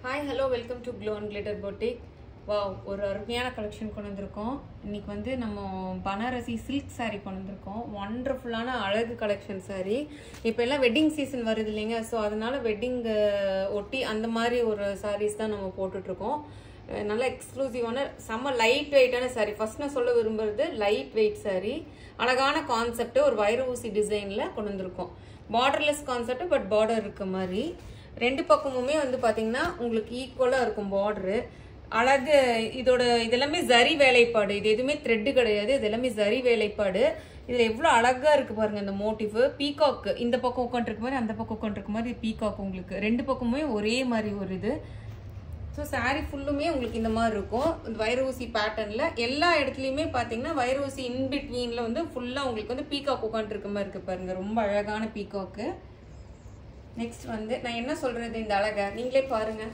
Hi, hello, welcome to Glow and Glitter Boutique. Wow, ஒரு அருமையான collection கொண்டு வந்திருக்கோம். இன்னைக்கு வந்து நம்ம பனாரசி சில்க் saree கொண்டு வந்திருக்கோம். வண்டர்ஃபுல்லான அழகு கலெக்ஷன் saree. இப்போ எல்லாம் வெட்டிங் சீசன் வருது இல்லைங்க, ஸோ அதனால வெட்டிங் ஒட்டி அந்த மாதிரி ஒரு சாரீஸ் தான் நம்ம போட்டுட்டு இருக்கோம். நல்ல எக்ஸ்க்ளூசிவான செம்ம லைட் வெயிட்டான saree. ஃபர்ஸ்ட் நான் சொல்ல விரும்புறது லைட் வெயிட் saree. அழகான கான்செப்ட் ஒரு வைர ஊசி டிசைன்ல கொண்டு வந்திருக்கோம். பார்டர்லெஸ் கான்செப்ட் பட் பார்டர் இருக்க மாதிரி. ரெண்டு பக்கமுமே வந்து பாத்தீங்கன்னா உங்களுக்கு ஈக்குவலா இருக்கும் பார்டர். அழகு இதெல்லாமே ஜரி வேலைப்பாடு. இது எதுவுமே த்ரெட் கிடையாது, இது எல்லாமே ஜரி வேலைப்பாடு. இதுல எவ்வளவு அழகா இருக்கு பாருங்க இந்த மோட்டிவ். பீகாக் இந்த பக்கம் உட்காந்துருக்க மாதிரி அந்த பக்கம் உட்காந்துருக்க மாதிரி பீகாக் உங்களுக்கு ரெண்டு பக்கமுமே ஒரே மாதிரி ஒரு இது. ஸோ சாரீ ஃபுல்லுமே உங்களுக்கு இந்த மாதிரி இருக்கும். இந்த வைர ஊசி பேட்டர்ன்ல எல்லா இடத்துலயுமே பாத்தீங்கன்னா வைர ஊசி இன்பிட்வீன்ல வந்து ஃபுல்லா உங்களுக்கு வந்து பீகாக் உட்காந்துருக்க மாதிரி இருக்கு பாருங்க. ரொம்ப அழகான பீகாக்கு. நெக்ஸ்ட் வந்து நான் என்ன சொல்றது, இந்த அழகை நீங்களே பாருங்க.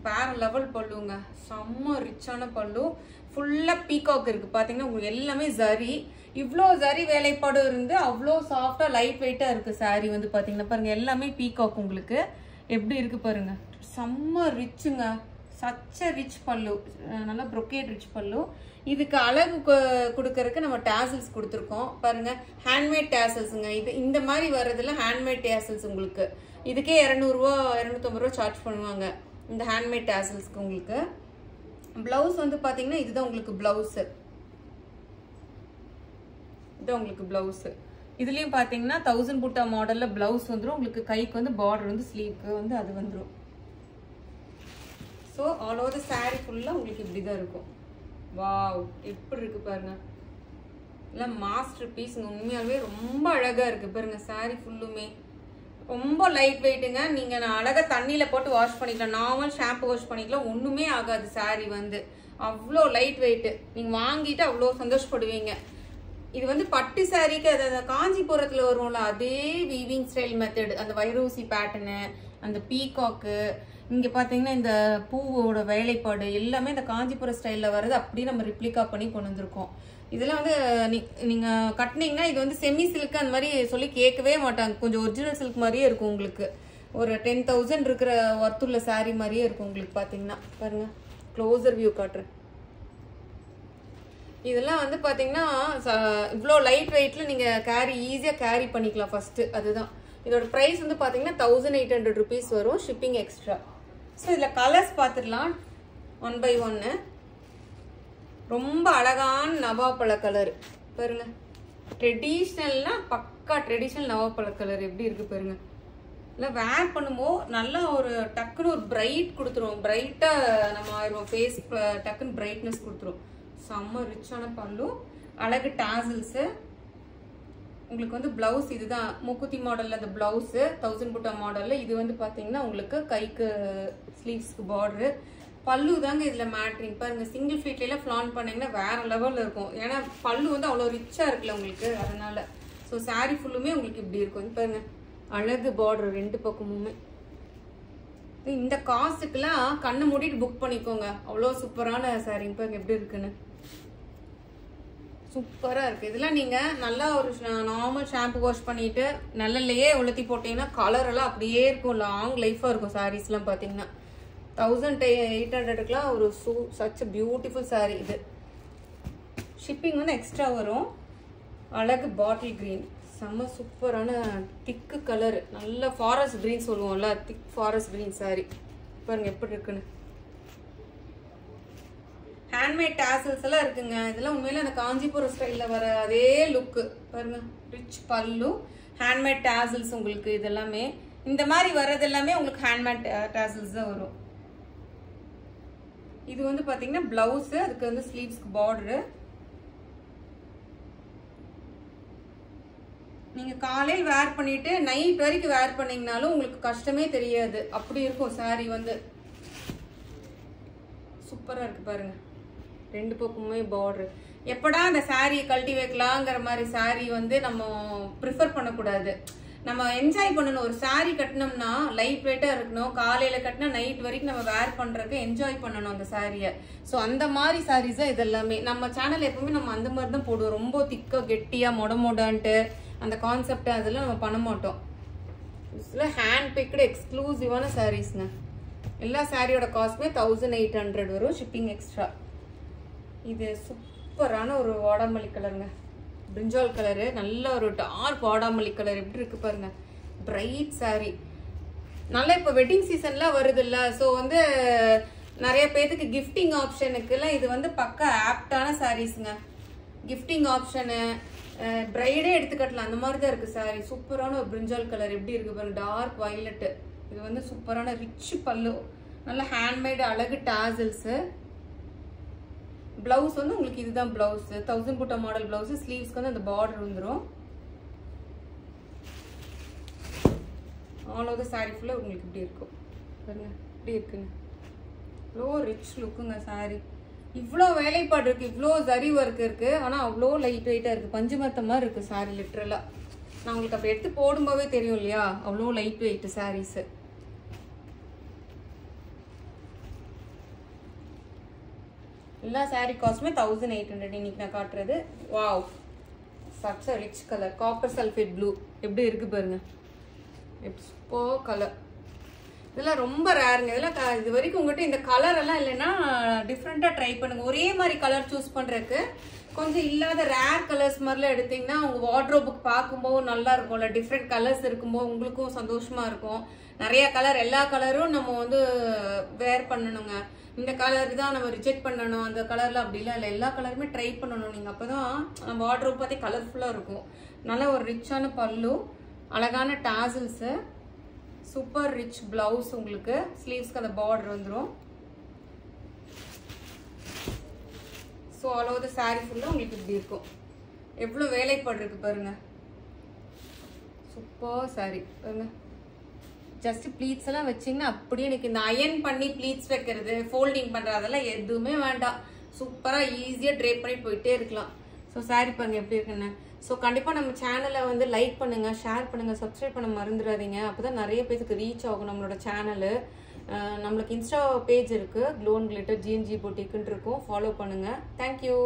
வேற லெவல் பல்லுங்க, செம்ம ரிச்சான பல்லு. ஃபுல்லா பீகாக் இருக்கு பாத்தீங்கன்னா உங்களுக்கு எல்லாமே ஜரி. இவ்வளோ ஜரி வேலைப்பாடு இருந்து அவ்வளோ சாஃப்டா லைட் வெயிட்டா இருக்கு சாரி வந்து பாத்தீங்கன்னா பாருங்க. எல்லாமே பீகாக் உங்களுக்கு எப்படி இருக்கு பாருங்க. செம்ம ரிச்சுங்க, சச்ச ரிச் பல்லு, நல்லா ப்ரொக்கேட் ரிச் பல்லு. இதுக்கு அழகு கொடுக்கறதுக்கு நம்ம டேசல்ஸ் கொடுத்துருக்கோம் பாருங்க. ஹேண்ட்மேட் டேசல்ஸுங்க. இது இந்த மாதிரி வர்றதுல ஹேண்ட்மேட் டேசல்ஸ் உங்களுக்கு இதுக்கே 200 ரூபா 250 ரூபா சார்ஜ் பண்ணுவாங்க இந்த ஹேண்ட்மேட் டேசல்ஸ்க்கு. உங்களுக்கு பிளவுஸ் வந்து பாத்தீங்கன்னா இதுதான் உங்களுக்கு பிளவுஸ். இதுதான் உங்களுக்கு பிளவுஸ். இதுலயும் பாத்தீங்கன்னா 1000 புட்டா மாடல்ல பிளவுஸ் வந்துடும் உங்களுக்கு. கைக்கு வந்து பார்டர் வந்து ஸ்லீவ்க்கு வந்து அது வந்துடும். So all over the sari ஃபுல்லா உங்களுக்கு இப்படிதான் இருக்கும். வாவ், எப்படி இருக்கு பாருங்க. எல்லாம் மாஸ்டர் பீஸுங்க. உண்மையாவே ரொம்ப அழகா இருக்கு பாருங்க. சாரீ ஃபுல்லுமே ரொம்ப லைட் வெயிட்டுங்க. நீங்க அழகா தண்ணியில போட்டு வாஷ் பண்ணிக்கலாம், நார்மல் ஷாம்பு வாஷ் பண்ணிக்கலாம், ஒண்ணுமே ஆகாது. சாரீ வந்து அவ்வளோ லைட் வெயிட். நீங்க வாங்கிட்டு அவ்வளோ சந்தோஷப்படுவீங்க. இது வந்து பட்டு சாரீக்கு அது காஞ்சிபுரத்துல வரும்ல அதே வீவிங் ஸ்டைல் மெத்தட். அந்த வைரூசி பேட்டர்னு, அந்த பீகாக்கு, இங்க பாத்தீங்கன்னா இந்த பூவோட வேலைப்பாடு எல்லாமே இந்த காஞ்சிபுரம் ஸ்டைல்ல வர்றது அப்படியே நம்ம ரிப்ளிகா பண்ணி கொண்டு வந்திருக்கோம். இதெல்லாம் வந்து நீங்க கட்டினீங்கன்னா இது வந்து செமி சில்க் அந்த மாதிரி சொல்லி கேட்கவே மாட்டாங்க. கொஞ்சம் ஒரிஜினல் சில்க் மாதிரியே இருக்கும் உங்களுக்கு. ஒரு 10,000 இருக்கிற ஒர்த்துள்ள சாரீ மாதிரியே இருக்கும் உங்களுக்கு. பாத்தீங்கன்னா பாருங்க, க்ளோசர் வியூ காட்டுறேன். இதெல்லாம் வந்து பாத்தீங்கன்னா இவ்வளோ லைட் வெயிட்ல நீங்க ஈஸியா கேரி பண்ணிக்கலாம் ஃபர்ஸ்ட். அதுதான் இதோட பிரைஸ் வந்து பாத்தீங்கன்னா 1800 rupees வரும், ஷிப்பிங் எக்ஸ்ட்ரா. ஸோ இதுல கலர்ஸ் பார்த்துடலாம் 1 by 1. ரொம்ப அழகான நவாப்பழ கலர் பாருங்க. ட்ரெடிஷ்னல்னா பக்கா ட்ரெடிஷ்னல் நவாப்பழ கலர் எப்படி இருக்கு பாருங்க. இல்லை வேர் பண்ணும்போது நல்லா ஒரு டக்குன்னு ஒரு பிரைட் கொடுத்துரும். பிரைட்டா நம்ம ஆயிரும் ஃபேஸ், டக்குன்னு பிரைட்னஸ் கொடுத்துரும். செம்ம ரிச்சான பல்லு, அழகு டாசல்ஸ். உங்களுக்கு வந்து பிளவுஸ் இதுதான் மூக்குத்தி மாடல்ல அந்த பிளவுஸ் 1000 புட்டா மாடல்ல. இது வந்து பாத்தீங்கன்னா உங்களுக்கு கைக்கு ஸ்லீவ்ஸ்க்கு பார்டர். பல்லு தாங்க இதுல மேட்ரிங் பாருங்க. சிங்கிள் ஃபிளீட்ல எல்லாம் ஃபிளான் பண்ணீங்கன்னா வேற லெவல்ல இருக்கும். ஏன்னா பல்லு வந்து அவ்வளவு ரிச்சா இருக்குல்ல உங்களுக்கு, அதனால. ஸோ சாரீ ஃபுல்லுமே உங்களுக்கு இப்படி இருக்கும் பாருங்க. அழகு பார்டர் ரெண்டு பக்கமுமே. இந்த காசுக்கெல்லாம் கண்ணை மூடிட்டு புக் பண்ணிக்கோங்க. அவ்வளோ சூப்பரான சாரீ பாருங்க எப்படி இருக்குன்னு. சூப்பரா இருக்கு. இதெல்லாம் நீங்க நல்லா ஒரு நார்மல் ஷாம்பு வாஷ் பண்ணிட்டு நல்லலையே உளுத்தி போட்டீங்கன்னா கலர் எல்லாம் அப்படியே இருக்கும். லாங் லைஃபா இருக்கும் சாரீஸ் எல்லாம் பாத்தீங்கன்னா. 1800க்குலாம் ஒரு சச் பியூட்டிஃபுல் சாரீ இது. ஷிப்பிங் வந்து எக்ஸ்ட்ரா வரும். அழகு பாட்டில் கிரீன், செம்ம சூப்பரான திக்கு கலர். நல்ல ஃபாரஸ்ட் கிரீன் சொல்லுவோம்ல, திக் ஃபாரஸ்ட் கிரீன் சாரீ பாருங்க எப்படி இருக்குன்னு. ஹேண்ட்மேட் டாசல்ஸ் எல்லாம் இருக்குங்க. இதெல்லாம் உண்மையில அந்த காஞ்சிபுரம் ஸ்டைல்ல வர அதே லுக்கு பாருங்க. ரிச் பல்லு, ஹேண்ட்மேட் டாசல்ஸ் உங்களுக்கு. இதெல்லாமே இந்த மாதிரி வர்றது எல்லாமே உங்களுக்கு ஹேண்ட்மேட் டாசல்ஸ் தான் வரும். இது வந்து பாத்தீங்கன்னா பிளவுஸ், அதுக்கு வந்து ஸ்லீவ்ஸ்க்கு பார்டர். நீங்க காலையில் வேர் பண்ணிட்டு நைட் வரைக்கும் வேர் பண்ணீங்கனாலும் உங்களுக்கு கஷ்டமே தெரியாது, அப்படி இருக்கும் சாரீ வந்து. சூப்பரா இருக்கு பாருங்க. ரெண்டு பக்கமுமே பார்டர். எப்படா அந்த சாரியை கழட்டி வைக்கலாங்கிற மாதிரி சாரீ வந்து நம்ம ப்ரிஃபர் பண்ணக்கூடாது. நம்ம என்ஜாய் பண்ணணும். ஒரு சாரீ கட்டினோம்னா லைட் வெயிட்டா இருக்கணும். காலையில கட்டினா நைட் வரைக்கும் நம்ம வேர் பண்றதுக்கு என்ஜாய் பண்ணணும் அந்த சாரியை. ஸோ அந்த மாதிரி சாரீஸ் தான் இதெல்லாமே. நம்ம சேனல் எப்பவுமே நம்ம அந்த மாதிரி தான் போடுவோம். ரொம்ப திக்கா கெட்டியா மொடன்ட்டு அந்த கான்செப்ட் அதெல்லாம் நம்ம பண்ண மாட்டோம். ஹேண்ட் பிக்டு எக்ஸ்க்ளூசிவான சாரீஸ்ங்க. எல்லா சாரியோட காஸ்ட்மே 1800 வரும், ஷிப்பிங் எக்ஸ்ட்ரா. இது சூப்பரான ஒரு வாடாமல்லி கலருங்க, பிரிஞ்சால் கலரு, நல்ல ஒரு டார்க் வாடாமல்லி கலர். எப்படி இருக்கு பாருங்க, பிரைட் சாரி. நல்லா இப்போ வெட்டிங் சீசன்லாம் வருது இல்ல, ஸோ வந்து நிறைய பேருக்கு கிஃப்டிங் ஆப்ஷனுக்குலாம் இது வந்து பக்கா ஆப்டான சாரீஸுங்க. கிஃப்டிங் ஆப்ஷனு, பிரைடே எடுத்துக்கட்டலாம், அந்த மாதிரி தான் இருக்கு சாரி. சூப்பரான ஒரு பிரிஞ்சால் கலர். எப்படி இருக்கு பாருங்க, டார்க் வயலட்டு. இது வந்து சூப்பரான ரிச் பல்லு, நல்ல ஹேண்ட்மேடு அழகு டாசல்ஸ். பிளவுஸ் வந்து உங்களுக்கு இதுதான் பிளவுஸ், 1000 புட்டா மாடல் பிளவுஸ். ஸ்லீவ்ஸ்க்கு வந்து அந்த பார்டர் வந்துடும். ஆல் ஓவர் சாரி ஃபுல்லாக உங்களுக்கு இப்படி இருக்கும் பாருங்க, இப்படி இருக்குங்க. இவ்வளோ ரிச் லுக்குங்க சாரி. இவ்வளோ வேலைப்பாடு இருக்கு, இவ்வளோ ஜரி ஒர்க் இருக்கு, ஆனால் அவ்வளோ லைட் வெயிட்டாக இருக்கு, பஞ்சு மத்த மாதிரி இருக்கு சாரி. லிட்டரலா நான் உங்களுக்கு அப்படி எடுத்து போடும்போதே தெரியும் இல்லையா, அவ்வளோ லைட் வெயிட் சாரீஸ். எல்லா சாரி காஸ்ட்டுமே 1800 இன்னைக்கு நான் காட்டுறது. Wow, such a rich colour, copper sulphate blue. எப்படி இருக்கு பாருங்க, சூப்பர் கலர். இதெல்லாம் ரொம்ப ரேருங்க. இதெல்லாம் இது வரைக்கும் உங்கள்கிட்ட இந்த கலர் எல்லாம் இல்லைன்னா டிஃப்ரெண்ட்டாக ட்ரை பண்ணுங்க. ஒரே மாதிரி கலர் சூஸ் பண்ணுறதுக்கு கொஞ்சம் இல்லாத ரேர் கலர்ஸ் மாதிரிலாம் எடுத்தீங்கன்னா உங்கள் வார்ட்ரோபுக்கு பார்க்கும்போது நல்லா இருக்கும்ல. டிஃப்ரெண்ட் கலர்ஸ் இருக்கும்போது உங்களுக்கும் சந்தோஷமா இருக்கும். நிறைய கலர், எல்லா கலரும் நம்ம வந்து வேர் பண்ணணுங்க. இந்த கலர் தான் நம்ம ரிஜெக்ட் பண்ணணும், அந்த கலர்ல அப்படிலாம் இல்லை, எல்லா கலருமே ட்ரை பண்ணணும் நீங்கள். அப்போதான் நம்ம வார்ட்ரோப் பார்த்தே கலர்ஃபுல்லாக இருக்கும். நல்ல ஒரு ரிச்சான பல்லு, அழகான டாசல்ஸு, சூப்பர் ரிச் பிளவுஸ். உங்களுக்கு ஸ்லீவ்ஸ்க்கு அந்த பார்டர் வந்துடும். ஸோ ஆல் ஓவர் சாரி ஃபுல்லாக உங்களுக்கு இப்படி இருக்கும். எவ்வளோ வேலைப்பாடு இருக்கு பாருங்க, சூப்பர் சாரி பாருங்க. ஜஸ்ட் ப்ளீட்ஸ் எல்லாம் வச்சிங்கன்னா அப்படியே எனக்கு இந்த அயன் பண்ணி ப்ளீட்ஸ் வைக்கிறது, ஃபோல்டிங் பண்ணுறது அதெல்லாம் எதுவுமே வேண்டாம். சூப்பராக ஈஸியாக ட்ரேப் பண்ணி போயிட்டே இருக்கலாம். ஸோ சாரி பாருங்க எப்படி இருக்குன்னு. ஸோ கண்டிப்பாக நம்ம சேனலை வந்து லைக் பண்ணுங்கள், ஷேர் பண்ணுங்கள், சப்ஸ்கிரைப் பண்ண மறந்துடாதீங்க. அப்போ தான் நிறைய பேருக்கு ரீச் ஆகும் நம்மளோட சேனலு. நம்மளுக்கு இன்ஸ்டா பேஜ் இருக்குது, க்ளோ அண்ட் கிளிட்டர் GNG பொட்டிக்குன்னு இருக்கும், ஃபாலோ பண்ணுங்கள். தேங்க்யூ.